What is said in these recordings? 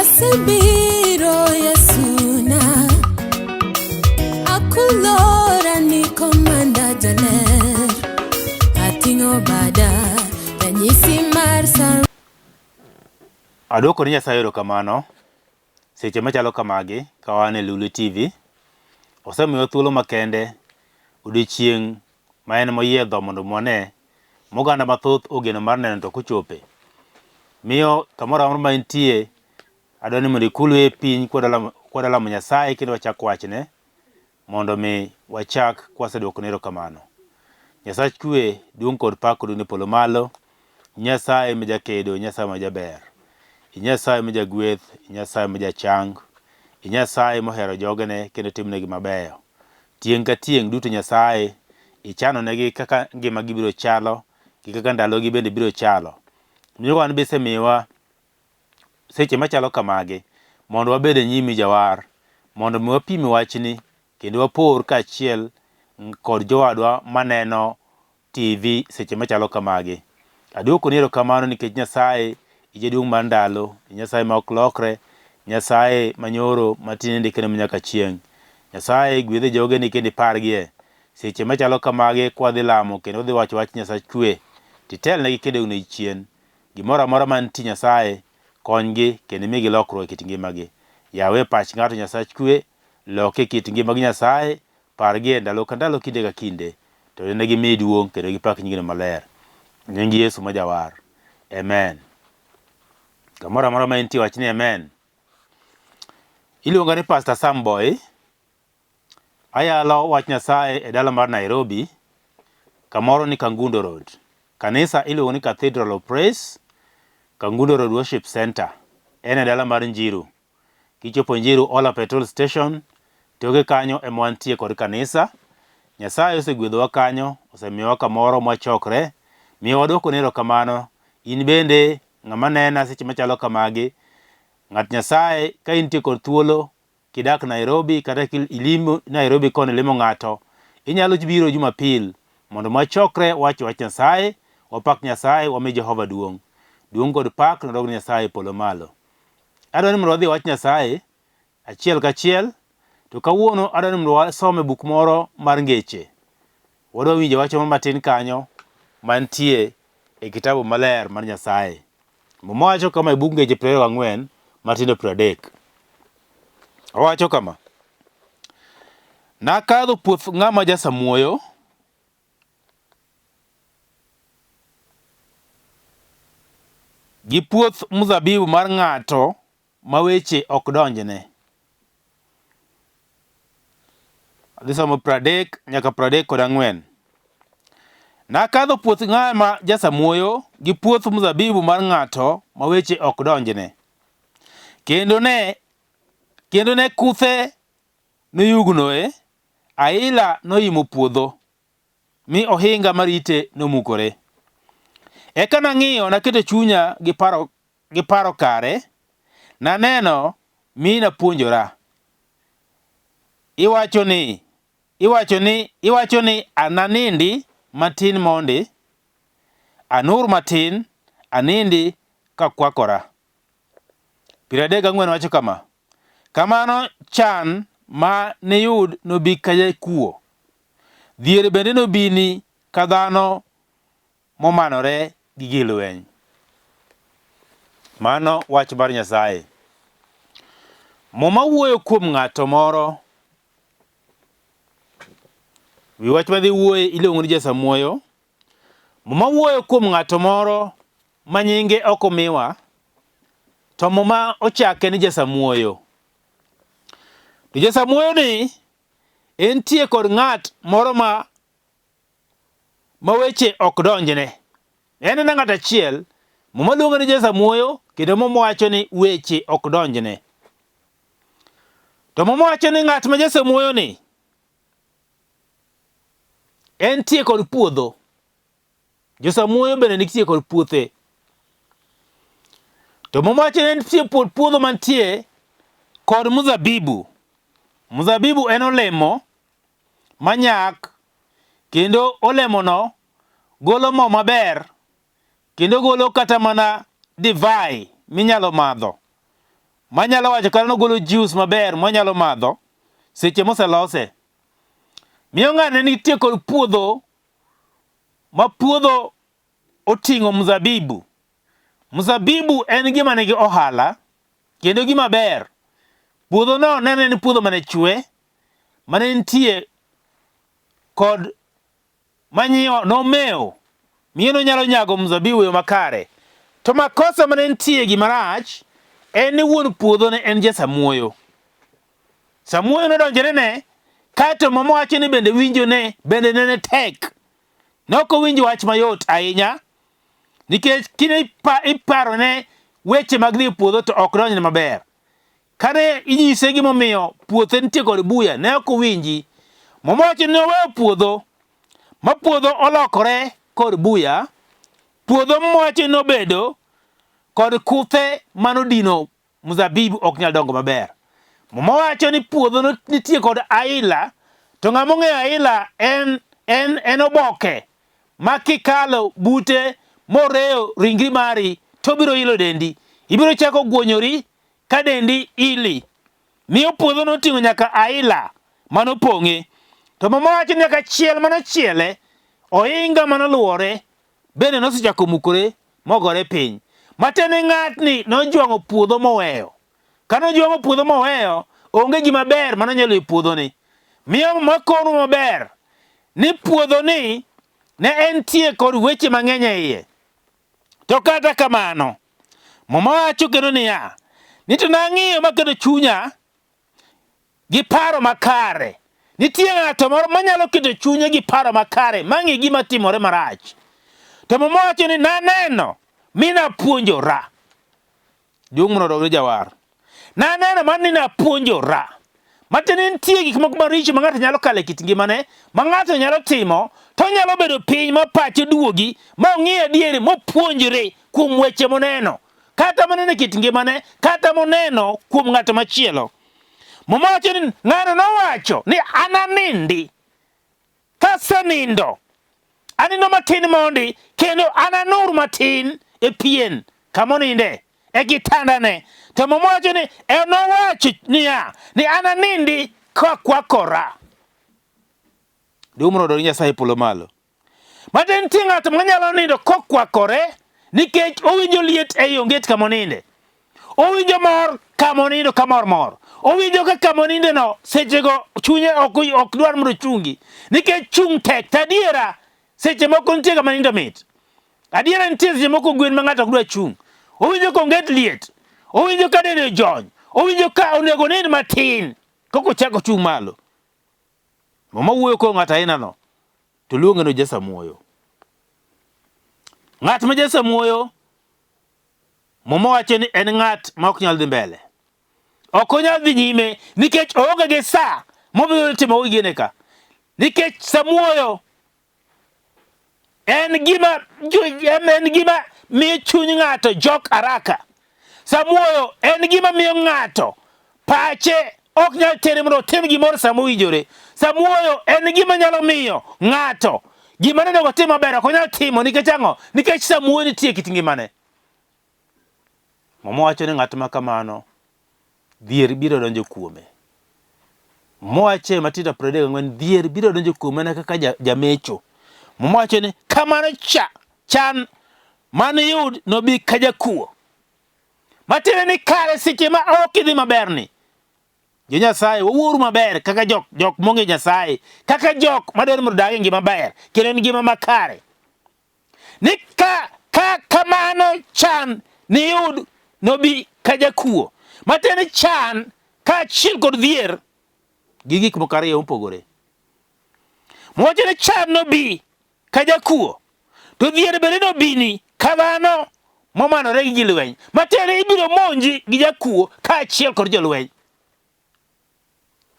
Asebiro Yesuna Akulora ni komanda jaler Atingo bada Tanyisi marsa Adwoko ni Nyasaye erokamano seche machalo kamagi ka wan e Lulu TV. Osemiyo thuolo makende odiochieng' ma en moyiedho mondo mwane moganda mathoth ogeno mar neno to kochope. Miyo kamoro amora ma intie adwani mondo ikulwe piny kwa lamo Nyasaye kendo wachak wachne mondo mi wachak kwasedwoko ne erokamano. Nyasach kwe duong' kod pak odune polo malo. Nyasaye ma jakedo, Nyasaye ma jaber. Nyasaye ma jagweth, Nyasaye ma jachang, Nyasaye mohero jogene kendo timnegi mabeyo. Tieng' ka tieng' duto Nyasaye ichano negi kaka ngima gibiro chalo, kaka ndalogi bende biro chalo. Miyo wan bese miwa seche machalo kamagi mondo wabed e nyimi jawar, mondo mi wapim wachni kendo wapor kaachiel kod jowadwa maneno TV seche machalo kamagi. Adwoko ni erokamano nikech Nyasaye ijaduong' mar ndalo, Nyasaye ma ok lokre, Nyasaye manyoro matinende kendo manyaka chieng'. Nyasaye gwedhe jogeni kendo ipargie seche machalo kamagi kwadhi lamo kendo wadhi wacho wach Nyasach kwe, titelnegi kendo une chien. Gimoro amora mantie Nyasaye konygi kendo imigi lokruok e kit ngimagi. Yawe pach ng'ato Nyasach kwe, loke kit ngimagi Nyasaye, pargie ndalo ka ndalo, kinde ka kinde, to ne gimi duong' kendo gipak nyingino maler. Nying Yesu ma jawar. Amen. Kamoro amora ma intie wachni amen. Iluonga ni Pastor Sam Boyi. Ayalo wach Nyasaye e dala mar Nairobi, kamoro ni Kangundo Road. Kanisa iluongo ni Cathedral of Praise, Kangundo Road Worship Center. En e dala mar Njiru. Kichopo Njiru Ola Petrol Station, toke kanyo e mwantie kod kanisa. Nyasaye osegwedhowa kanyo, osemiyowa kamoro mwachokre, miyo wadwoko ne erokamano. In bende ng'ama nena seche machalo kamagi, ng'at Nyasaye ka intie kod thuolo kidak Nairobi kata ilimo Nairobi koni limo ng'ato, inyalo biro Jumapil mondo mwachokre wach Nyasaye, wapak Nyasaye, wami Jehova duong'. Duong' kod pak nodog Nyasaye polo malo. Adwani mondo wadhi wach Nyasaye achiel kachiel, to kawuono adwani mondo wasome buk moro mar Ngeche. Wadwa winjo wach moro matin kanyo mantie e kitabu maler mar Nyasaye. Mowacho kama e buk Ngeche 24 matindo 30. Owacho kama: nakadho puoth ng'ama Ja-Samuoyo, gi puoth mzabibu mar ng'ato ma weche ok donjne. Adhi somo 30 nyaka 34. Nakadho puoth ng'ama Ja-Samuoyo gi puoth mzabibu mar ng'ato ma weche ok donjne. Kendo ne kuthe noyugnoe, aila noimo puodho, mi ohinga marite nomukore. Eka nang'iyo, naketo chunya gi paro kare, naneno mi napuonjora. Iwacho ni ananindi matin mondi, anur matin, anindi kakwakora. 34 wacho kama: kamano chan ma niyud nobi ka jakuo, dhier bende nobini ka dhano momanore gi gir lweny. Mano wach mar Nyasaye. Moma wuoyo kuom ng'ato moro. Wi wach madhi wuoye iluongo ni Ja-Samuoyo. Moma wuoyo kuom ng'ato moro ma nyinge ok omiwa, to moma ochake ni Ja-Samuoyo. To Ja-Samuoyo ni entie kod ng'at moro ma weche ok donjne. En ng'at achiel moma luongo ni Ja-Samuoyo kendo moma wacho ni weche ok donjne. To moma wacho ni ng'at ma Ja-Samuoyo ni entie kod puodho. Jo-Samuoyo bende nitie kod puothe. To moma wacho ni entie kod puodho mantie kod mzabibu. Mzabibu en olemo manyak, kendo olemono golo mo maber, kendo golo kata mana divai minyalo madho. manyalo wacho kata nogolo juice maber manyalo madho seche moselose. Miyo ng'ane nitie kod puodho ma puodho oting'o mzabibu. Mzabibu en gima nigi ohala kendo gima ber. Puodho no nene ni puodho mane chwe, mane nitie kod manyiwa nomeo. Miyo no nyalo nyago mzabibu yo makare. To makosa mane nitie gi marach en ni wuon puodho ne en Ja-Samuoyo. Samuoyo nodonjore ne, kato mama wacho ni bende winjo ne bende nene tek. Noko winjo wach mayot ahinya, nikech kine iparo ne weche mag dhi puodho to ok donjne maber. Kane inyise gimomiyo puothe nitie kod buya, ne ok winji. Mama wacho ni oweyo puodho, ma puodho olokore kod buya. Puodho mama wacho ni obedo kod kuthe manodino mzabibu ok nyal dongo maber. Mama wacho ni puodho nitie kod aila, to ng'ama ong'eyo aila en oboke ma kikalo bute moreo ringri mari to biro ilo dendi. Ibiro chako guonyori ka dendi ili. Miyo puodho noting'o nyaka aila manopong'e. To mama wacho ni nyaka chiel manochiele, ohinga manoluore bende nosechako mukore mogore piny. Matene ng'atni nojwang'o puodho moweyo. Kanojwang'o puodho moweyo, onge gima ber manonyalo e puodho ni. Miyo makono maber ni puodho ni ne entie kod weche mang'eny e iye. To kata kamano, mama wacho kendo niya, ni to nang'iyo maketo chunya gi paro makare. Nitie ng'ato moro manyalo keto chunye gi paro makare mang'i gima timore marach. To mama wacho ni naneno mi napuonjora. Duong' mondo odog ne jawar. Naneno man ni napuonjora. Matene nitie gik moko maricho ma ng'ato nyalo kale kit ngimane, ma ng'ato nyalo timo, to nyalo bedo piny ma pache duogi, ma ong'e adieri mopuonjore kuom weche moneno. Kata moneno kit ngimane, kata moneno kuom ng'ato machielo. Mama wacho ni ng'ano nowacho ni ananindi. Kasenindo. Anindo matin mondi, kendo ananur matin e pien kamoninde, e kitandane. To mama wacho ni nowacho niya, ni ananindi kokwakora. Dumo do Nyasaye polo malo. Matin ti ng'ato manyalo nindo kokwakore, nikech owinjo liet e onget kamoninde. Owinjo mor kamonindo kamor. Owinjo ka kamoninde no sechego chunye ok dwar mondo chungi. Nikech chung tek tadiera seche moko nitie kama nindo mit. Adiera nitie seche moko gwen ma ng'ato ok dwar chung. Owinjo konget liet. Owinjo ka dende jony. Owinjo ka onego nind matin koko chako chung malo. Mama wuoyo ko ng'ato aina no to luonge no Ja-Samuoyo. Ng'at ma Ja-Samuoyo, mama wacho ni en ng'at ma ok nyal dhi mbele. Ok onyal dhi nyime nikech oonge gi sa mobiro timo gine ka. Nikech Samuoyo en gima miyo chuny ng'ato jok araka. Samuoyo en gima miyo ng'ato pache ok nyal tere mondo otim gimoro samowinjore. Samuoyo en gima nyalo miyo ng'ato gima ne otim maber ok onyal timo nikech ang'o? Nikech Samuoyo nitie kit ngimane. Mama wacho ni ng'at ma kamano dhier biro donjo kuome. Mama wacho Matindo 34 dhier biro donjo kuome kaka jamecho. Mama wacho ni kamano chan mane yud nobi ka jakuo. Matine ni kare seche ma ok idhi maber ni. Jo Nyasaye wawuoru maber kaka jok monge Nyasaye, kaka jok madwaro mondo odag ngima maber, kendo ngima makare. Ni kamano chan ni yud nobi ka jakuo. Matine chan ka achiel kod dhier gi gik moko ariyo mopogore. Mowacho ni chan nobi ka jakuo, to dhier bende nobini ka dhano momanore gi lweny. Matene ibiro monji gi jakuo ka achiel kod jolweny.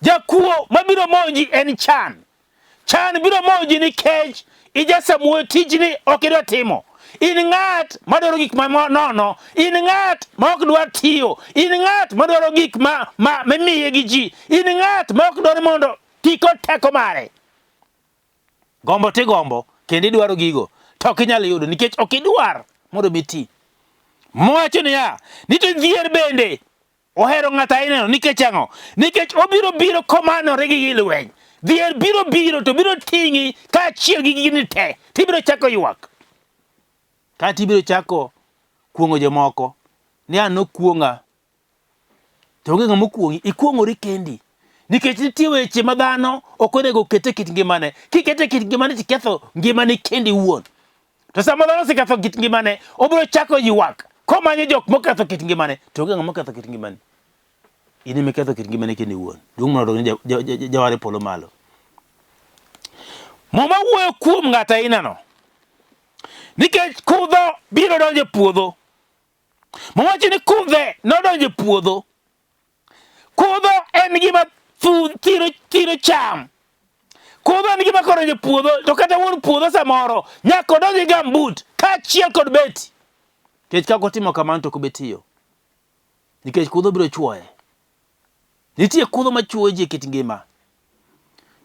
Jakuo mabiro monji en chan. Chan biro monji nikech Ja-Samuoyo tijni ok idwa timo. In ng'at madwaro gik ma nono, in ng'at ma ok dwar tiyo, in ng'at madwaro gik ma miye gi ji, in ng'at ma ok dwar mondo tiko teko mare. Gombo ti gombo kendo idwaro gigo to ok inyal yudo nikech ok idwar mondo biti. Mowacho niya, ni to dhier bende ohero ng'ata ineno nikech ang'o? Nikech obiro biro komanore gi lweny. Dhier biro to biro ting'i kaachiel gi gini te. Tibiro chako ywak. Ka tibiro chako kuong'o jomoko. Ni an nokuong'a. To onge ng'ama okuong'i. Ikuong'ori kendi. Nikech nitie weche ma dhano ok onego kete kit ngimane. Kikete kit ngimane tiketho ngimane kendi wuon. To sama dhano oseketho kit ngimane, obiro chako ywak. Komanyo jok moketho kit ngimane. To onge ng'ama oketho kit ngimane. In ema ketho kit ngimane kendi wuon. Duong' mondo jaware polo malo. Moma wuoyo kuom ng'ata inano. Nikech kudho biro donjo e puodho. Mowacho ni kuthe nodonjo e puodho. Kudho en gima thiro cham. Kudho en gima kodonjo e puodho. To kata wuon puodho samoro nyaka odonjo e gambut kaachiel kod beti. Nikech ka otimo kamano to ok obetiyo. Nikech kudho biro chuoye. Nitie kudho machuoyo ji e kit ngima.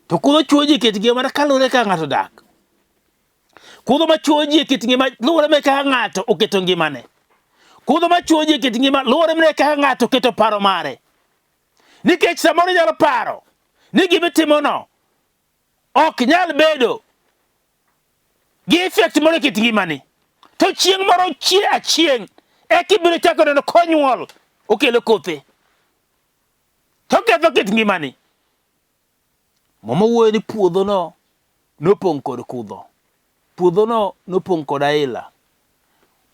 To kudho chuoyo ji e kit ngima kaluwore ka ng'ato dak. Kudho machuoyo ji e kit ngima luwore me ka ng'ato oketo ngimane. Kudho machuoyo ji e kit ngima luwore me ka ng'ato oketo paro mare. Nikech samoro nyalo paro ni gimitimono ok nyal bedo gi effect moro e kit ngimani. To chieng' moro chieng' ekibiro chako neno konyuol okelo kothe. To ketho kit ngimani. Mama wuoyo ni puodhono nopong' kod kudho. Puodhono nopong' kod aila.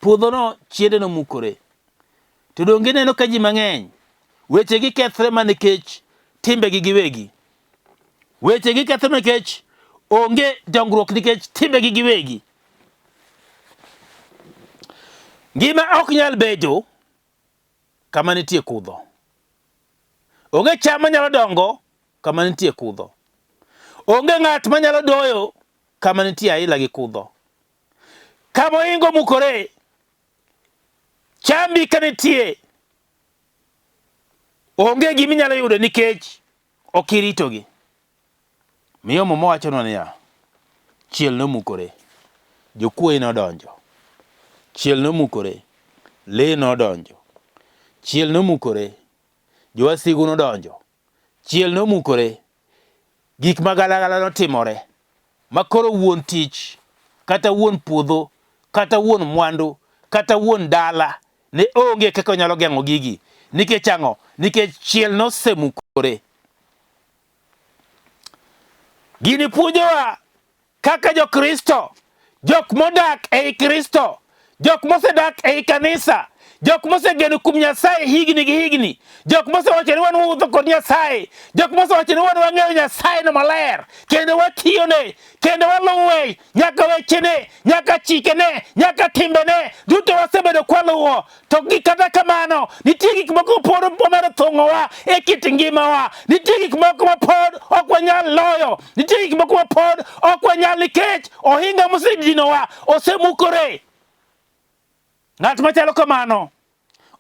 Puodhono chiende nomukore. To donge neno ka ji mang'eny wechegi kethre mana nikech timbegi giwegi. Wechegi kethre nikech onge dongruok nikech timbegi giwegi. Ngima ok nyal bedo kama nitie kudho. Onge cham manyalo dongo kama nitie kudho. Onge ng'at manyalo doyo kama nitie aila gi kudho. Kama ohinga omukore, chambi ka nitie, onge gima inyalo yudo nikech ok iritogi. Miyo mama wachonwa niya, chiel nomukore, jokuoye nodonjo. Chiel nomukore, lee nodonjo. Chiel nomukore, jowasigu nodonjo. Chiel nomukore, gik magalagala notimore. Makoro wuon tich, kata wuon puodho, kata wuon mwandu, kata wuon dala ne onge kaka onyalo geng'o gigi. Nikech ang'o? Nikech chiel nosemukore. Gini puonjowa kaka jokristo, jok modak ei Kristo, jok mosedak ei kanisa, jok mosegeno kuom Nyasaye higni gi higni, jok mosewacho ni wan wuotho kod Nyasaye, jok mosewacho ni wan wang'eyo Nyasaye no maler, kendo watiyone, kendo waluwe, nyaka wechene, nyaka chikene, nyaka timbene, duto wasebedo kwaluwo. To kata kamano, nitie gik moko pod omero thung'owa e kit ngimawa. Nitie gik moko ma pod ok wanyal loyo. Nitie gik moko ma pod ok wanyal nikech ohinga mosedinowa osemukore. Ng'at machalo kamano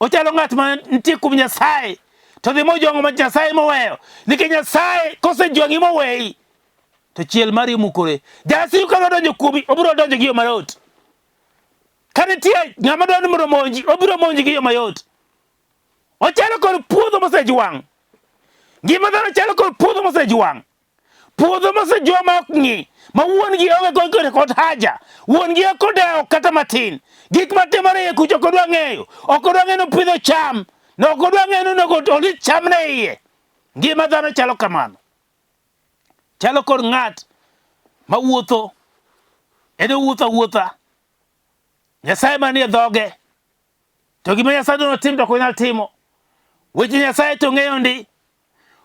ochalo ng'at ma nitie kuom Nyasaye to dhi mojong'o ma Nyasaye moweyo. Nikech Nyasaye kosejong'i moweyi to chiel mari omukore. Jasigu ka donjo kuomi obiro donjo gi yo mayot. Ka nitie ng'ama dwani mondo monji obiro monji gi yo mayot. Ochalo kod puodho mosejwang'. Ngima dhano chalo kod puodho mosejwang'. Puodho mosejwa ma ok ng'i. Ma wuon gi onge kod haja. Wuon gi ok odewo kata matin. Gik matimore e kucho ok odwa ng'eyo. Ok odwa ng'eyo pidho cham. Ne ok odwa ng'eyo ni olit cham ne iye. Ngima dhano chalo kamano. Chalo kod ng'at ma wuotho. Eno wuotho awuotha. Nyasaye manie dhoge. To gima Nyasaye notim to ok onyal timo. Weche Nyasaye to ng'eyo ndi.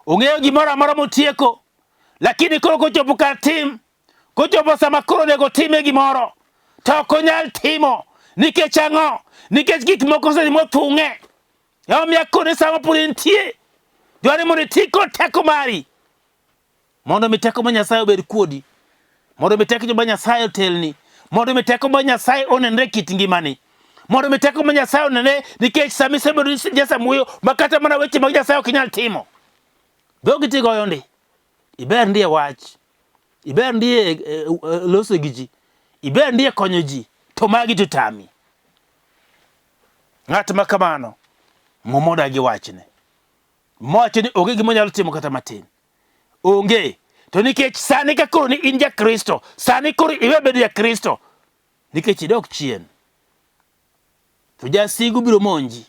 Ong'eyo gimoro amora motieko. Lakini koro kochopo kar tim. Kochopo sama koro nego time gimoro. To ok onyal timo. Nikech ang'o? Nikech gik moko osetimo thung'e. Omiyo koro sama pod nitie. Dwani mondo iti kod teko mari. Mondo mi teko ma Nyasaye obed kuodi. Mondo mi teko ma Nyasaye otelni. Mondo mi teko ma Nyasaye onenre kit ngimani. Mondo mi teko ma Nyasaye onenre nikech sami isebedo Ja-Samuoyo makata mana weche mag Nyasaye ok inyal timo. Dhogi ti goyo ndi. Iber ndiye wach. Iber ndiye loso gi ji. Iber ndiye konyo ji. To magi to tami. Ng'at ma kamano momoda gi wachne. mowacho ni onge gima onyalo timo kata matin. Onge. To nikech sani ka koro ni in ja Kristo, sani koro iwe bedo ja Kristo, nikech idok chien, to jasigu biro monji.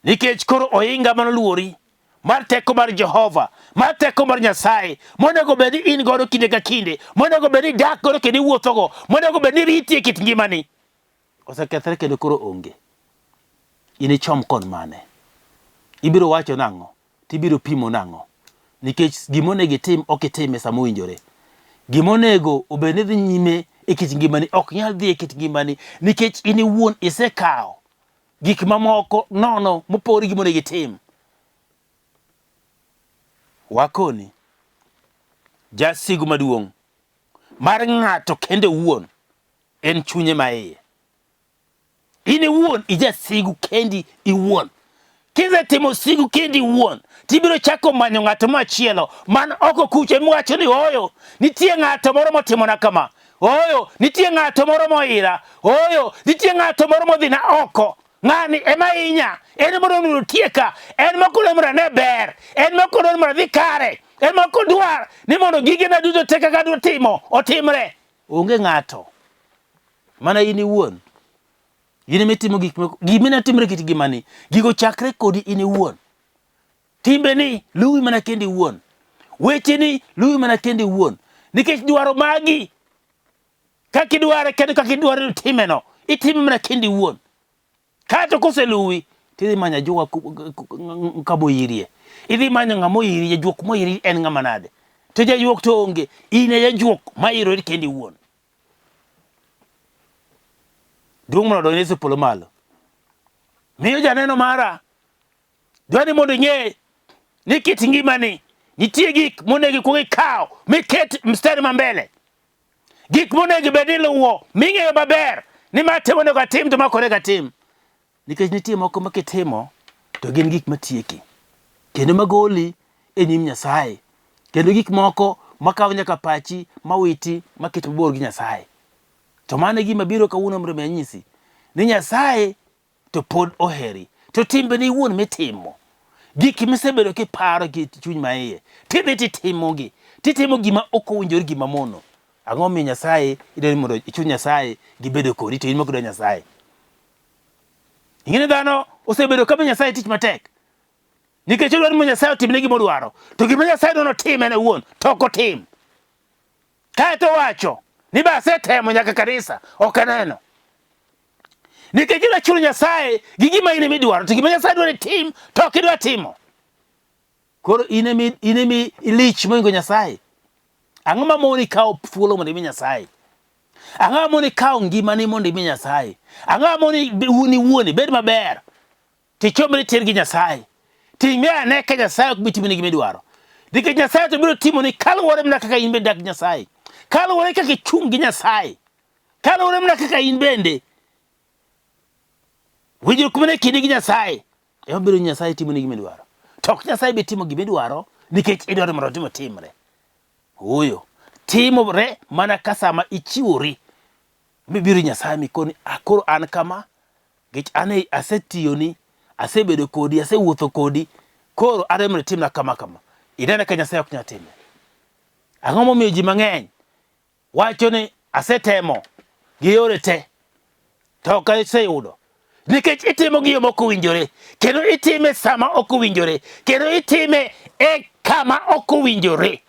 Nikech koro ohinga manoluori mar teko mar Jehova, mar teko mar Nyasaye, monego bed ni in godo kinde ka kinde, monego bed ni dak godo kendo iwuothogo, monego bed ni riti e kit ngimani, osekethore kendo koro onge. Inichom kod mane? Ibiro wacho nang'o? Tibiro pimo nang'o? Nikech gimonego itim ok itime sama owinjore. Gimonego obed ni dhi nyime e kit ngimani ok nyal dhi e kit ngimani, nikech in iwuon isekawo gik mamoko nono mopogore gimonego itim. Wakoni jasigu maduong' mar ng'ato kende wuon en chunye maiye. In iwuon ijasigu kendi iwuon. Kize timo sigu kendi iwuon, tibiro chako manyo ng'ato machielo man oko kuche mwacho ni oyo nitie ng'ato moro motimona kama, oyo nitie ng'ato moro moira, oyo nitie ng'ato moro modhina oko. Ng'ani ema inya, en moro moro tieka, en mokolo mora ne ber, en mokolo mora dhi kare, en mokolo dwar ni mondo gige na duto teka ka dwa timo otimre. Onge ng'ato mana in iwuon. Yine mitimo gimina timre kit gimani, gigo chakre kodi in iwuon. Timbe ni luwi mana kendi iwuon, weche ni luwi mana kendi iwuon, nikech dwaro magi kakidware kendo kakidware timeno, itime mana kendi iwuon. Kato kose luwi, tidhi manya jua kaboyirie. Idhi manya ng'amo iri, jajuok moiri en ng'ama nade. To jajuok to onge, ine jajuok ma irori kendi iwuon. Duong' mondo donye polo malo. Miyo janeno mara, dwani mondo ing'e ni kit ngimani nitie gik monego ikuong ikaw miket mstari mambele. Gik monego bed ni luwo ming'eyo maber ni ma timo onego atim to makore gatim. Nikech nitie moko ma kitimo to gin gik matieki kendo magoli e nyim Nyasaye, kendo gik moko makawo nyaka pachi mawiti maketo mabor gi Nyasaye. To mane gima biro kawuono mondo anyisi ni Nyasaye to pod oheri, to timbe ni wuon mitimo, gik misebedo kiparo gi chuny maiye, tidhi titimogi, titimo gima ok owinjore gima mono. Ang'o miyo Nyasaye idwani mondo chuny Nyasaye gibedo kodi to in mok dwar Nyasaye? Ing'eni dhano osebedo kama Nyasaye tich matek, nikech odwaro mondo Nyasaye otimne gima odwaro, to gima Nyasaye dwaro tim en owuon to ok otim. Kaeto wacho ni ba asetemo nyaka kanisa ok aneno. Nikech idwa chulo Nyasaye gi gima in midwaro, to gima Nyasaye dwaro tim to ok idwa timo. Koro inemi ilich moingo Nyasaye. Ang'o ma moni kawo thuolo mondo imi Nyasaye? Ang'o moni kawo ngimani mondo imi Nyasaye? Ang'o moni wuoni bed maber tichomri tir gi Nyasaye, ting'e ane ka Nyasaye ok bi timoni gima idwaro. Nikech Nyasaye to biro timoni kaluwore mana kaka in bende dak Nyasaye, kaluwore kaka ichung' gi Nyasaye, kaluwore mana kaka in bende winjruok kumane kindi gi Nyasaye, ema biro Nyasaye timoni gima idwaro. To ok Nyasaye be timo gima idwaro nikech idwaro mondo timre. Oyo timore mana ka sama ichiwori mibiro Nyasaye mikoni akoro an kama, nikech ane asetiyoni, asebedo kodi, asewuotho kodi, koro adwaro mondo itimna kama kama. Inene ka Nyasaye ok nyal time. Ang'o momiyo ji mang'eny wacho ni asetemo gi yore te to ok aseyudo? Nikech itimo gi yo mok owinjore, kendo itime sama ok owinjore, kendo itime e kama ok owinjore.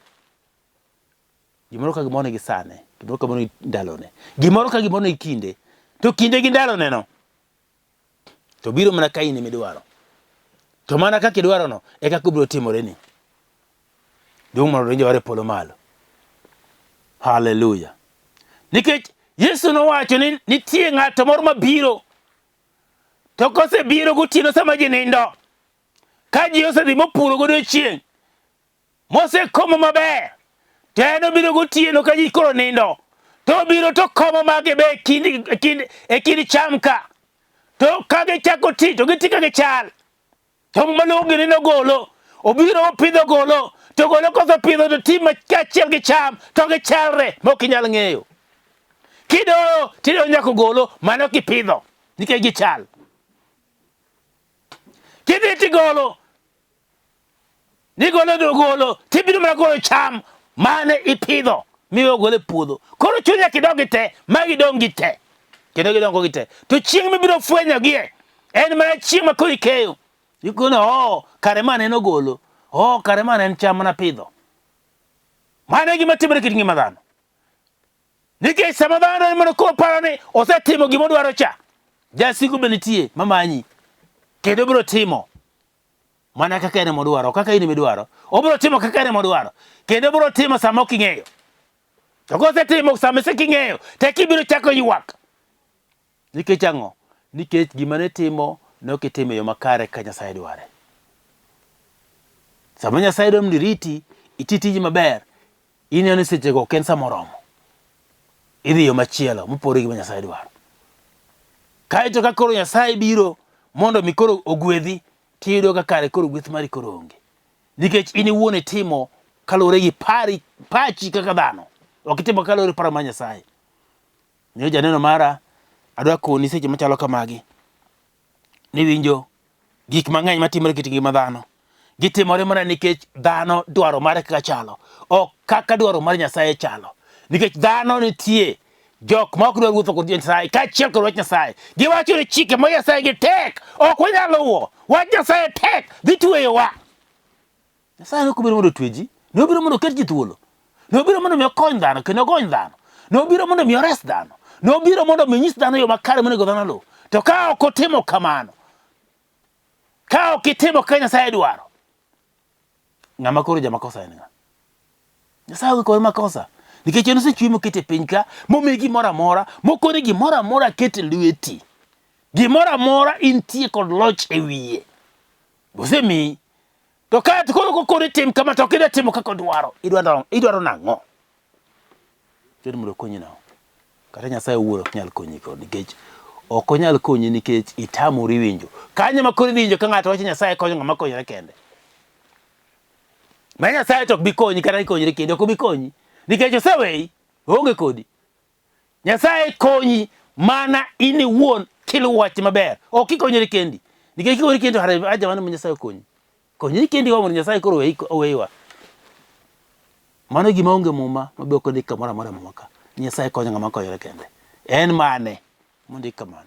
Gimoro ka gimoro gi sane, gimoro ka gimoro gi ndalone, gimoro ka gimoro gi kinde, to kinde gi ndalone no to biro mana ka in midwaro, to mana kaka idwaro no e kaka biro timore ni. Duong' mondo donje ware polo malo. Hallelujah. Nikech Yesu nowacho ni nitie ng'ato moro mabiro, to kosebiro gotieno sama ji nindo, ka ji osedhi mopuro godiechieng', mosekomo maber, to en obiro gotieno ka ji koro nindo, to obiro to komo mage be e kind cham ka, to ka gichako ti to giti ka gichal, to malongo nindo golo, obiro opidho golo, to golo kosepidho to ti kachiel gi cham to gichalre mok inyal ng'eyo. Kidoyo tidoyo nyaka golo mano kipidho nikech gichal. Kidhi tigolo Nigolo dogolo, tibido mana golo cham mane ipidho miyo gole puodho. Koro chunya kidongi te, magi dongi te. Kendo gidongo gite. To chieng mibiro fwenyo gie. En mana chieng ma koro ikeyo. Ikono kare mane en ogolo. Kare mane en cham mana pidho. Mane gima timore kit ngima dhano. Nikech sama dhano en mana koro paro ni osetimo gima odwaro cha. Jasigu be nitie mamanyi. Kendo biro timo mana kaka en modwaro, kaka in midwaro. Obiro timo kaka en modwaro. Kendo biro timo sama ok ing'eyo. To kosetimo sama isek ing'eyo, tek ibiro chako ywak. Nikech ang'o? Nikech gima ne timo ne ok itimo yo makare ka Nyasaye dware. Sama Nyasaye dwaro ni riti, iti tiji maber, ineno ni sechego ok en sa moromo. Idhi yo machielo mopore gi Nyasaye dwaro. Kaeto ka koro Nyasaye biro mondo mi koro ogwedhi, tiyudo ka kare koro gweth mari koro onge. Nikech in iwuon itimo kalore gi pachi kaka dhano. Ok itimo kalore paro mar Nyasaye. Miyo janeno mara adwa koni seche machalo kamagi. Ni winjo gik mang'eny matimore kit ngima dhano. Gitimore mana nikech dhano dwaro mare kaka chalo. Ok kaka dwaro mar Nyasaye chalo. Nikech dhano nitie jok ma ok dwar wuotho kod Nyasaye kaachiel kod wach Nyasaye. Giwacho ni chike ma Nyasaye gi tek. Ok wanyalo luwo. Wach Nyasaye tek. Dhi tweyowa. Nyasaye ne ok obiro mondo otweji. Ne obiro mondo oket ji thuolo. Ne obiro mondo mi okony dhano kendo ogony dhano. Ne obiro mondo mi ores dhano. Ne obiro mondo mi nyis dhano yo makare monego dhano luw. To ka ok otimo kamano, ka ok itimo kaka Nyasaye dwaro, ng'ama koro jamakosa en ng'a? Nyasaye ok koro makosa. Nikech en osechwe mokete piny ka, momiyi gimoro amora, mokone gimoro amora kete lweti. Gimoro amora intie kod loch e wiye. Osemiyi. To ka koro koro tim kama to kidwa timo kaka dwaro, idwaro nang'o? Kendo mondo konyi nang'o? Kata Nyasaye wuoro ok nyal konyi kod nikech ok onyal konyi nikech itamori winjo. Kanyo ma koro winjo ka ng'ato wacho Nyasaye konyo ng'ama konyore kende. Ma Nyasaye to ok bi konyi kata ikonyore kende ok bi konyi. Nikech oseweyi, onge kodi. Nyasaye konyi mana in iwuon kiluwo wach maber. Ok ikonyore kendi. Nikech kikonyore kendi to aja mano ma Nyasaye konyi. Konyori kendi wa mondo Nyasaye koro oweyiwa. Mano gima onge muma mabe ok ondik kamoro amora mamaka. Nyasaye konyo ng'ama konyore kende. En mane mondik kamano?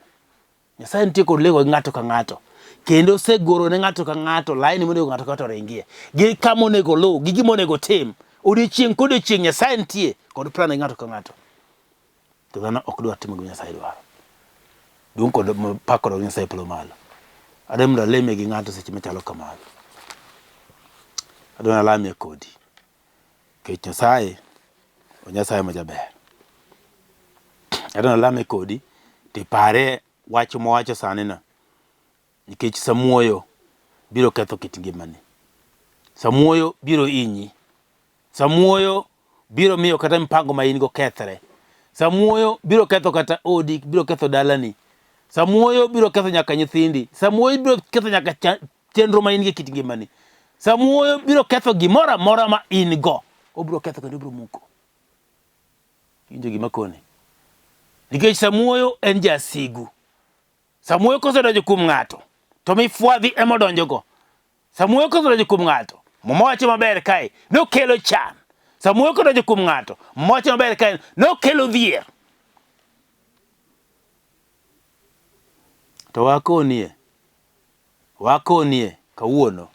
Nyasaye nitie kod lego ng'ato ka ng'ato. Kendo segoro ne ng'ato ka ng'ato laini monego ng'ato ka ng'ato ringie. Gi kama onego luw, gi gima onego tim. Odiochieng' kod odiochieng' Nyasaye nitie kod plan ne ng'ato ka ng'ato. To dhano ok dwar timo gima Nyasaye dwaro. Duong' kod pak kod Nyasaye polo malo. Adem da leme gi ng'ato seche machalo kamano. Adona lamie kodi. Kech Nyasaye o Nyasaye ma jaber. Adona lame kodi ti pare wach mowacho sani na. Nikech Samuoyo biro ketho kit ngimani. Samuoyo biro inyi. Samuoyo biro miyo kata mpango ma in go kethre. Samuoyo biro ketho kata odi, biro ketho dalani. Samuoyo biro ketho nyaka nyithindi. Samuoyo biro ketho nyaka chenro ma in go kit ngimani. Samuoyo biro ketho gimoro amora ma in go. Obiro ketho kendo obiro muko. Injo gima kone. Nikech Samuoyo en jasigu. Samuoyo kosedonjo kuom ng'ato to mifwadhi ema odonjogo. Samuoyo kosedonjo kuom ng'ato, mowacho maber kae, nokelo chan. Samuoyo kodonjo kuom ng'ato, mowacho maber kae, nokelo dhier. To wakonie kawuono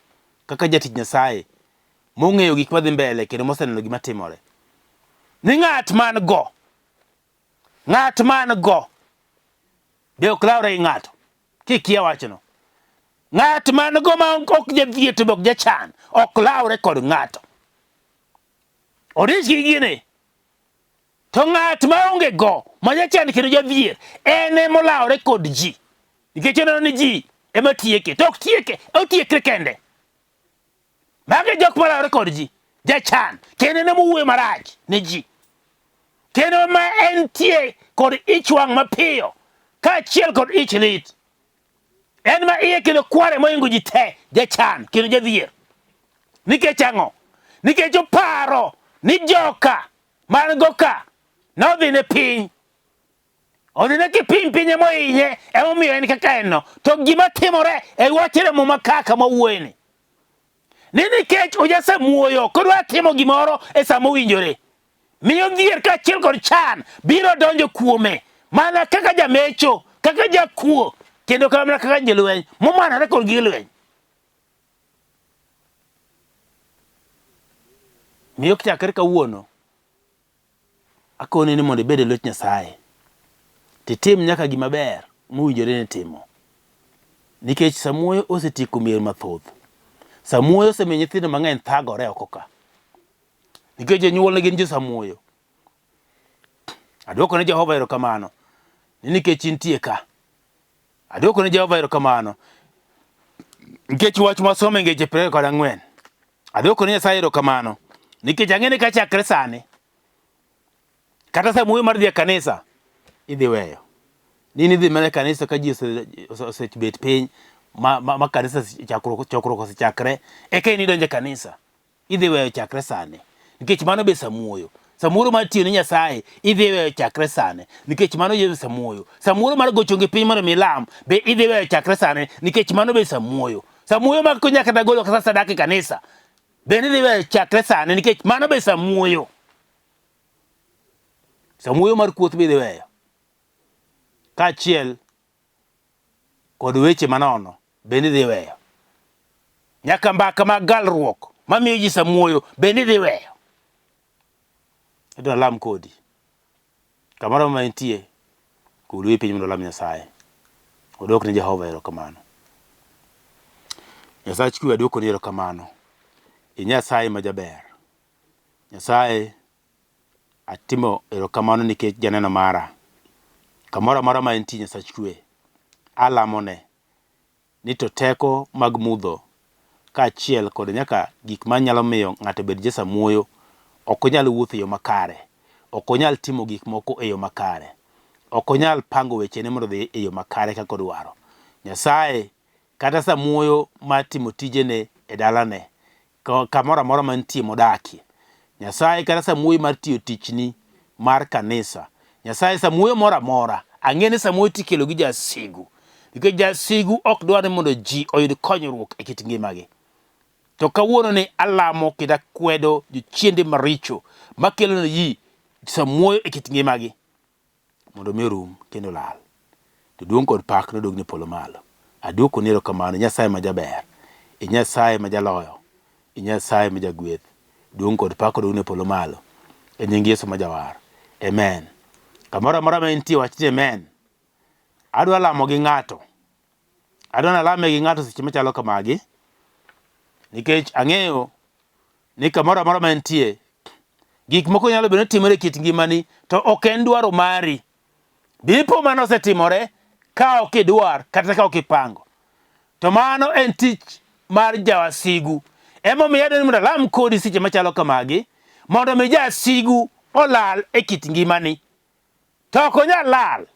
kaka jatich Nyasaye mong'eyo gik madhi mbele kendo moseneno gima timore. Ni ng'at man go be ok lawre gi ng'ato. Kikia wachno. Ng'at man go ma ok jadhier to be ok jachan, ok lawre kod ng'ato. Odich gi gine. To ng'at ma onge go, ma jachan kendo jadhier, ene molawre kod ji. Nikech oneno ni ji ema tieke, to ok tieke, otiekre kende. Mage jok malawre kod ji, jachan, kendo ene mowuoyo marach ne ji. Kendo ma en tie kod ich wang' mapiyo, kaachiel kod ich lit. En ma iye kendo kware moingo ji te, jachan kendo jadhier. Nikech ang'o? Nikech oparo ni joka man go ka nodhi ne piny. Odhi ne kipiny pinye mohinye emomiyo en kaka en no. To gima timore e wachre mo makaka mawuoyni. ni nikech Ja-Samuoyo kodwa timo gimoro e sama owinjore. Miyo dhier kaachiel kod chan biro donjo kuome mana kaka jamecho, kaka jakuo, kendo mana kaka jolweny momanore kod gige lweny. Miyo chakre kawuono akoni ni mondo ibed e lwet Nyasaye, titim nyaka gima ber mowinjore ni timo. Nikech Samuoyo osetieko mier mathoth. Samuoyo osemiyo nyithindo mang'eny thagore oko ka. Nikech jonyuolne gin Jo-Samuoyo. Aduoko ne Jehova erokamano ni nikech intie ka. Aduoko ne Jehova erokamano nikech wach masomo e Ngeche 24. Aduoko ne Nyasaye erokamano nikech ang'ene ka chakre sani kata Samuoyo mar dhi e kanisa idhi weyo. Nini idhi mana kanisa ka ji osebet piny ma kanisa chokruok osechakre eka idonjo kanisa. Idhi weyo chakre sani nikech mano be Samuoyo. Samuoyo mar tiyo ne Nyasaye idhi weyo chakre sani nikech mano be Samuoyo. Samuoyo mar gocho ngi piny mondo milam be idhi weyo chakre sani nikech mano be Samuoyo. Samuoyo mar ko nyaka dagolo kasa sadaka e kanisa bende idhi weyo chakre sani nikech mano be Samuoyo. Samuoyo mar kuoth be idhi weyo kaachiel kod weche manono bende idhi weyo. Nyaka mbaka mag galruok mamiyo ji Samuoyo bende idhi weyo. Idwa lam kodi kamoro ma intie kulwe piny mondo lam Nyasaye. Odok ne Jehova erokamano. Nyasach kwe adwoko ni erokamano. Nyasaye ma jaber. Nyasaye atimo erokamano nikech janeno mara. Kamoro amora ma intie Nyasach kwe alamone ni to teko mag mudho kaachiel kod nyaka gik manyalo miyo ng'ato bed Ja-Samuoyo ok onyal wuotho e yo makare. Ok onyal timo gik moko e yo makare. Ok onyal pango wechene mondo dhi e yo makare kaka odwaro. Nyasaye kata Samuoyo matimo tijene e dalane kamoro amora mantie modakie. Nyasaye kata Samuoyo mar tiyo tichni mar kanisa. Nyasaye Samuoyo moro amora ang'ene Samuoyo tikelo gi jasigu. Nikech jasigu ok dwar ni mondo ji oyud konyruok e kit ngimagi. To kawuono ni alamo kendo akwedo jochiende maricho makelo ne ji Samuoyo e kit ngimagi mondo mi rum kendo lal. To duong' kod pak nodog ne polo malo. Aduoko ni erokamano Nyasaye ma jaber. Nyasaye ma jaloyo. Nyasaye ma jagweth. Duong' kod pak odog ne polo malo. E nying Yesu ma jawar. Amen. Kamoro amora ma intie wach ni amen. Adwa lamo gi ng'ato. Adwa nalame gi ng'ato seche machalo kamagi. Nikech ang'eyo ni kamoro amora ma intie gik moko nyalo bedo ni timore e kit ngimani to ok en dwaro mari. Dipo mano osetimore ka ok idwar kata ka ok ipango. To mano en tich mar jawasigu. Emomiyo adwaro ni mondo alam kodi seche machalo kamagi mondo mi jasigu olal e kit ngimani. To ok onyal lal.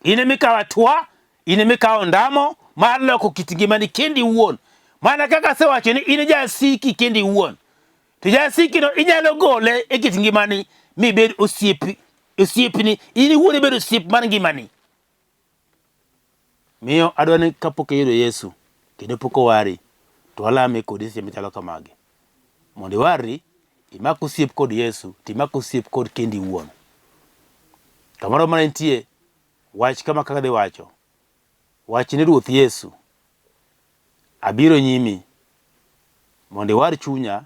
In ema ikawo atwa, in ema ikawo ndamo mar loko kit ngimani kendi iwuon. Mana kaka asewacho ni in jasiki kendi iwuon. To jasiki no inyalo gole e kit ngimani mibed osiepni. In iwuon ibed osiep mar ngimani. Miyo adwa ni kapok iyudo Yesu kendo pok owari to alame kodi seche machalo kamagi. Mondo iwarri imak osiep kod Yesu timak osiep kod kendi iwuon. Kamoro mana nitie wach kama kaka dhi wacho. Wach ni Ruoth Yesu abiro nyimi mondo iwar chunya,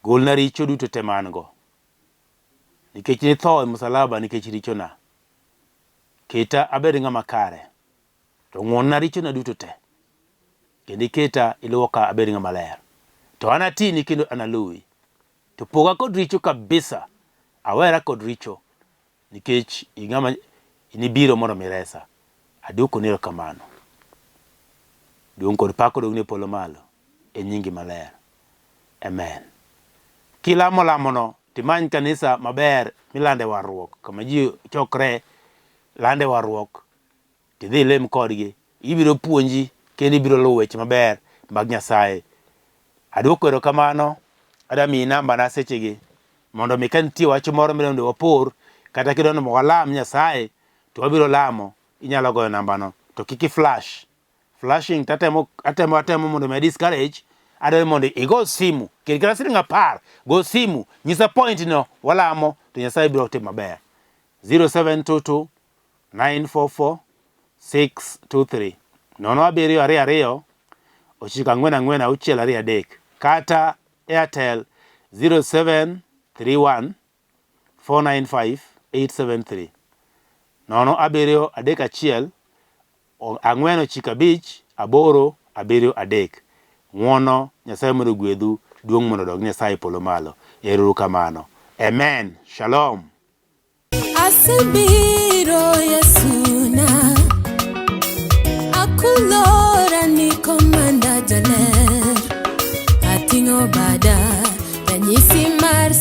golna richo duto te mango. Nikech nitho e msalaba nikech richona. Keta abed ng'ama kare. To ng'wonna richona duto te. Kendo iketa iluoka abed ng'ama ler. To anatini kendo analuwi. To poga kod richo kabisa. Awera kod richo. Nikech inibiro mondo miresa. Aduoko ni erokamano. Duong' kod pak odog ne polo malo e nyingi maler. Amen. Kilamo lamono timany kanisa maber milande warruok. Kama ji chokre lande warruok. Tidhi lem kodgi. Ibiro puonji kendo ibiro luwo weche maber mag Nyasaye. Aduoko erokamano. Adami namba na sechegi mondo mi kantie wach moro milando wapor kata kidwano mo walam Nyasaye to wabiro lamo. Inyalo goyo namba no to kiki flash flashing tatemo mondo me discourage. Adwaro mondo igo simu kendo kata siling 10 go simu nyisa point no walamo to Nyasaye biro timo maber. 0722 944 623 0722 944 kata Airtel 0731 495 873 0731 495 873 ng'wono Nyasaye mondo gwedhu, duong' mondo dog Nyasaye polo malo. Ero kamano. Amen. Shalom. Asebiro Yesuna, akulora ni komanda jaler, ating'o bada ranyisi mar